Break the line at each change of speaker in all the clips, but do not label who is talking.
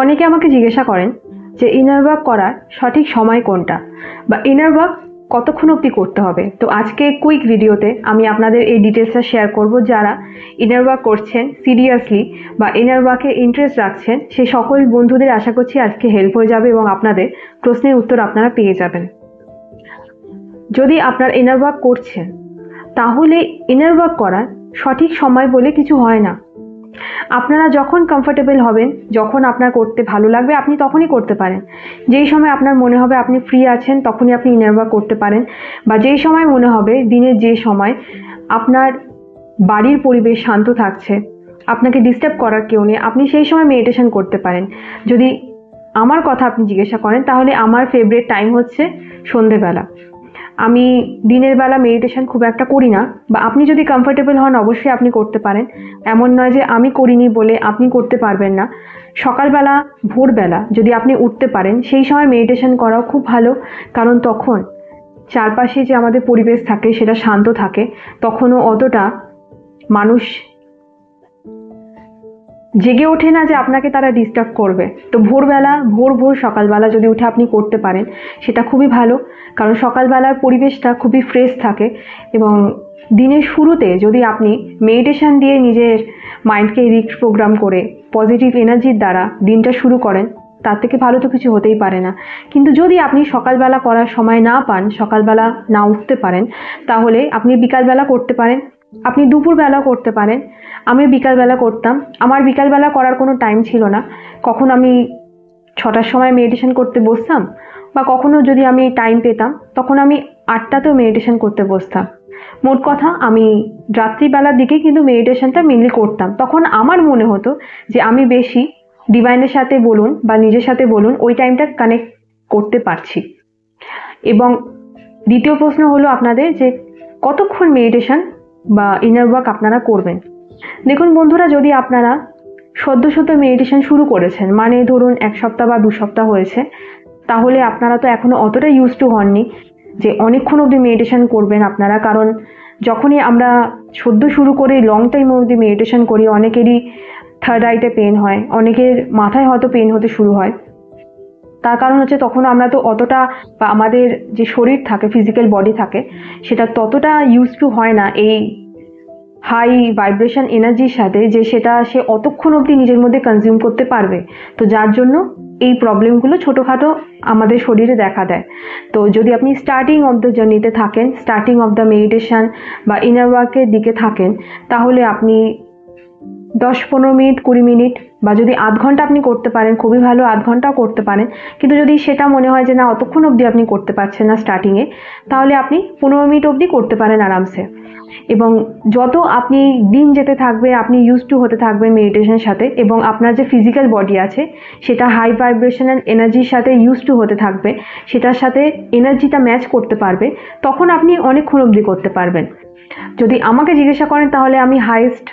অনেকে আমাকে জিজ্ঞাসা করেন যে ইনার ওয়ার্ক করার সঠিক সময় কোনটা বা ইনার ওয়ার্ক কতক্ষণ অবধি করতে হবে। তো আজকে কুইক ভিডিওতে আমি আপনাদের এই ডিটেলসটা শেয়ার করব। যারা ইনার ওয়ার্ক করছেন সিরিয়াসলি বা ইনার ওয়ার্কে ইন্টারেস্ট রাখছেন সেই সকল বন্ধুদের আশা করছি আজকে হেল্প হয়ে যাবে এবং আপনাদের প্রশ্নের উত্তর আপনারা পেয়ে যাবেন। যদি আপনার ইনার ওয়ার্ক করছেন তাহলে ইনার ওয়ার্ক করার সঠিক সময় বলে কিছু হয় না। আপনারা যখন কমফোর্টেবল হবেন, যখন আপনার করতে ভালো লাগবে আপনি তখনই করতে পারেন। যেই সময় আপনার মনে হবে আপনি ফ্রি আছেন তখনই আপনি ইনার ওয়ার্ক করতে পারেন, বা যেই সময় মনে হবে দিনের যে সময় আপনার বাড়ির পরিবেশ শান্ত থাকছে, আপনাকে ডিস্টার্ব করার কেউ নেই, আপনি সেই সময় মেডিটেশন করতে পারেন। যদি আমার কথা আপনি জিজ্ঞাসা করেন তাহলে আমার ফেভারিট টাইম হচ্ছে সন্ধেবেলা। আমি দিনের বেলা মেডিটেশন খুব একটা করি না, বা আপনি যদি কমফোর্টেবল হন অবশ্যই আপনি করতে পারেন। এমন নয় যে আমি করিনি বলে আপনি করতে পারবেন না। সকালবেলা ভোরবেলা যদি আপনি উঠতে পারেন সেই সময় মেডিটেশন করাও খুব ভালো, কারণ তখন চারপাশে যে আমাদের পরিবেশ থাকে সেটা শান্ত থাকে, তখনও অতটা মানুষ জেগে ওঠে না যে আপনাকে তারা ডিস্টার্ব করবে। তো ভোরবেলা ভোর সকালবেলা যদি উঠে আপনি করতে পারেন সেটা খুবই ভালো, কারণ সকালবেলার পরিবেশটা খুবই ফ্রেশ থাকে। এবং দিনের শুরুতে যদি আপনি মেডিটেশন দিয়ে নিজের মাইন্ডকে রিপ্রোগ্রাম করে পজিটিভ এনার্জির দ্বারা দিনটা শুরু করেন, তার থেকে ভালো তো কিছু হতেই পারে না। কিন্তু যদি আপনি সকালবেলা করার সময় না পান, সকালবেলা না উঠতে পারেন, তাহলে আপনি বিকালবেলা করতে পারেন, আপনি দুপুরবেলা করতে পারেন। আমি বিকালবেলা করতাম, আমার বিকালবেলা করার কোনো টাইম ছিল না। কখন আমি 6টার সময় মেডিটেশন করতে বসতাম, বা কখনো যদি আমি টাইম পেতাম তখন আমি 8টাতেও মেডিটেশন করতে বসতাম। মোট কথা আমি রাত্রিবেলার দিকে কিন্তু মেডিটেশনটা মেনলি করতাম। তখন আমার মনে হতো যে আমি বেশি ডিভাইনের সাথে বলুন বা নিজের সাথে বলুন ওই টাইমটা কানেক্ট করতে পারছি। এবং দ্বিতীয় প্রশ্ন হলো আপনাদের যে কতক্ষণ মেডিটেশন বা ইনার ওয়ার্ক আপনারা করবেন। দেখুন বন্ধুরা, যদি আপনারা সদ্য মেডিটেশন শুরু করেছেন, মানে ধরুন 1 সপ্তাহ বা 2 সপ্তাহ হয়েছে, তাহলে আপনারা তো এখনো অতটা ইউজ টু হননি যে অনেকক্ষণ অবধি মেডিটেশন করবেন আপনারা। কারণ যখনই আমরা সদ্য শুরু করে লং টাইম অবধি মেডিটেশন করি অনেকেরই থার্ড আইতে পেন হয়, অনেকের মাথায় হয়তো পেন হতে শুরু হয়। তার কারণ হচ্ছে তখন আমরা তো অতটা, বা আমাদের যে শরীর থাকে ফিজিক্যাল বডি থাকে সেটা ততটা ইউজ টু হয় না এই হাই ভাইব্রেশন এনার্জির সাথে, যে সেটা সে অতক্ষণ অবধি নিজের মধ্যে কনজিউম করতে পারবে। তো যার জন্য এই প্রবলেমগুলো ছোটোখাটো আমাদের শরীরে দেখা দেয়। তো যদি আপনি স্টার্টিং অফ দ্য জার্নিতে থাকেন, স্টার্টিং অফ দ্য মেডিটেশন বা ইনার ওয়ার্কের দিকে থাকেন, তাহলে আপনি 10-15 মিনিট 20 মিনিট বা যদি আধ ঘন্টা আপনি করতে পারেন খুবই ভালো, আধ ঘন্টাও করতে পারেন। কিন্তু যদি সেটা মনে হয় যে না অতক্ষণ অবধি আপনি করতে পারছেন না স্টার্টিংয়ে, তাহলে আপনি 15 মিনিট অবধি করতে পারেন আরামসে। এবং যত আপনি দিন যেতে থাকবে আপনি ইউজ টু হতে থাকবেন মেডিটেশনের সাথে, এবং আপনার যে ফিজিক্যাল বডি আছে সেটা হাই ভাইব্রেশনাল এনার্জির সাথে ইউজ টু হতে থাকবে, সেটার সাথে এনার্জিটা ম্যাচ করতে পারবে, তখন আপনি অনেকক্ষণ অবধি করতে পারবেন। যদি আমাকে জিজ্ঞাসা করেন তাহলে আমি হাইস্ট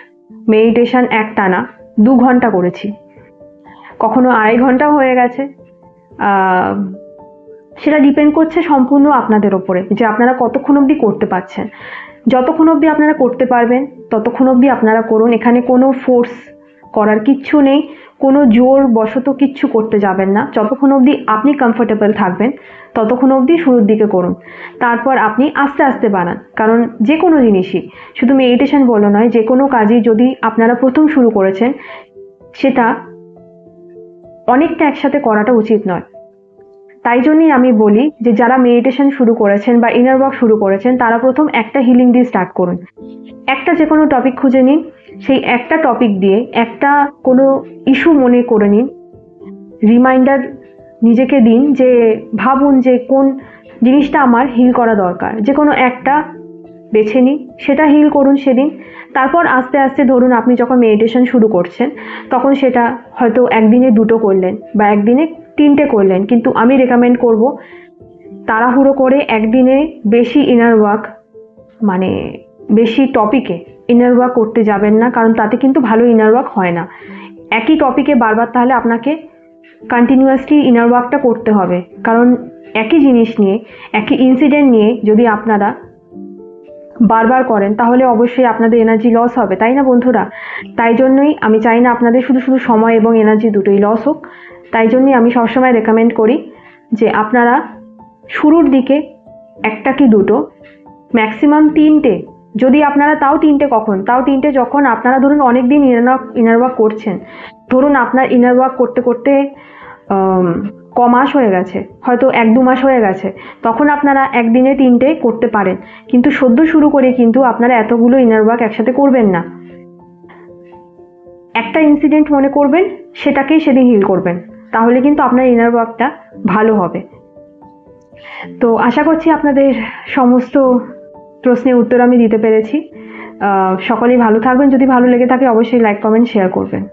মেডিটেশন একটানা 2 ঘন্টা করেছি, কখনো 2.5 ঘন্টাও হয়ে গেছে। সেটা ডিপেন্ড করছে সম্পূর্ণ আপনাদের ওপরে যে আপনারা কতক্ষণ অবধি করতে পারছেন। যতক্ষণ অবধি আপনারা করতে পারবেন ততক্ষণ অবধি আপনারা করুন। এখানে কোনো ফোর্স করার কিচ্ছু নেই, কোনো জোর বশত কিচ্ছু করতে যাবেন না। যতক্ষণ অবধি আপনি কমফোর্টেবল থাকবেন ততক্ষণ অবধি শুরুর দিকে করুন, তারপর আপনি আস্তে আস্তে বাড়ান। কারণ যে কোনো জিনিসই, শুধু মেডিটেশন বলে নয়, যে কোনো কাজই যদি আপনারা প্রথম শুরু করেছেন সেটা অনেকটা একসাথে করাটা উচিত নয়। তাই জন্যই আমি বলি যে যারা মেডিটেশন শুরু করেছেন বা ইনার ওয়ার্ক শুরু করেছেন তারা প্রথম একটা হিলিং দিয়ে স্টার্ট করুন। একটা যে কোনো টপিক খুঁজে নিন, সেই একটা টপিক দিয়ে একটা কোনো ইস্যু মনে করে নিন, রিমাইন্ডার নিজেকে দিন, যে ভাবুন যে কোন জিনিসটা আমার হিল করা দরকার, যে কোনো একটা বেছে নিন, সেটা হিল করুন সেদিন। তারপর আস্তে আস্তে ধরুন আপনি যখন মেডিটেশন শুরু করছেন তখন সেটা হয়তো একদিনে 2টো করলেন বা একদিনে 3টে করলেন, কিন্তু আমি রেকমেন্ড করব তাড়াহুড়ো করে একদিনে বেশি ইনার ওয়ার্ক, মানে বেশি টপিকে ইনার ওয়ার্ক করতে যাবেন না, কারণ তাতে কিন্তু ভালো ইনার ওয়ার্ক হয় না। একই টপিকে বারবার তাহলে আপনাকে কন্টিনিউয়াসলি ইনার ওয়ার্কটা করতে হবে, কারণ একই জিনিস নিয়ে একই ইনসিডেন্ট নিয়ে যদি আপনারা বারবার করেন তাহলে অবশ্যই আপনাদের এনার্জি লস হবে, তাই না বন্ধুরা? তাই জন্যই আমি চাই না আপনাদের শুধু সময় এবং এনার্জি দুটোই লস হোক। তাই জন্যই আমি সবসময় রেকমেন্ড করি যে আপনারা শুরুর দিকে একটা কি দুটো, ম্যাক্সিমাম 3টে, যদি আপনারা তাও 3টে কখন, তাও 3টে যখন আপনারা ধরুন অনেক দিন ইনার ওয়ার্ক করছেন, ধরুন আপনার ইনার ওয়ার্ক করতে করতে ক মাস হয়ে গেছে, হয়তো 1-2 মাস হয়ে গেছে, তখন আপনারা একদিনে 3টে করতে পারেন। কিন্তু সদ্য শুরু করে কিন্তু আপনারা এতগুলো ইনার ওয়ার্ক একসাথে করবেন না। একটা ইনসিডেন্ট মনে করবেন, সেটাকেই সেদিন হিল করবেন, তাহলে কিন্তু আপনার ইনার ওয়ার্কটা ভালো হবে। তো আশা করছি আপনাদের সমস্ত প্রশ্নের উত্তর আমি দিতে পেরেছি। সকলেই ভালো থাকবেন। যদি ভালো লেগে থাকে অবশ্যই লাইক, কমেন্ট, শেয়ার করবেন।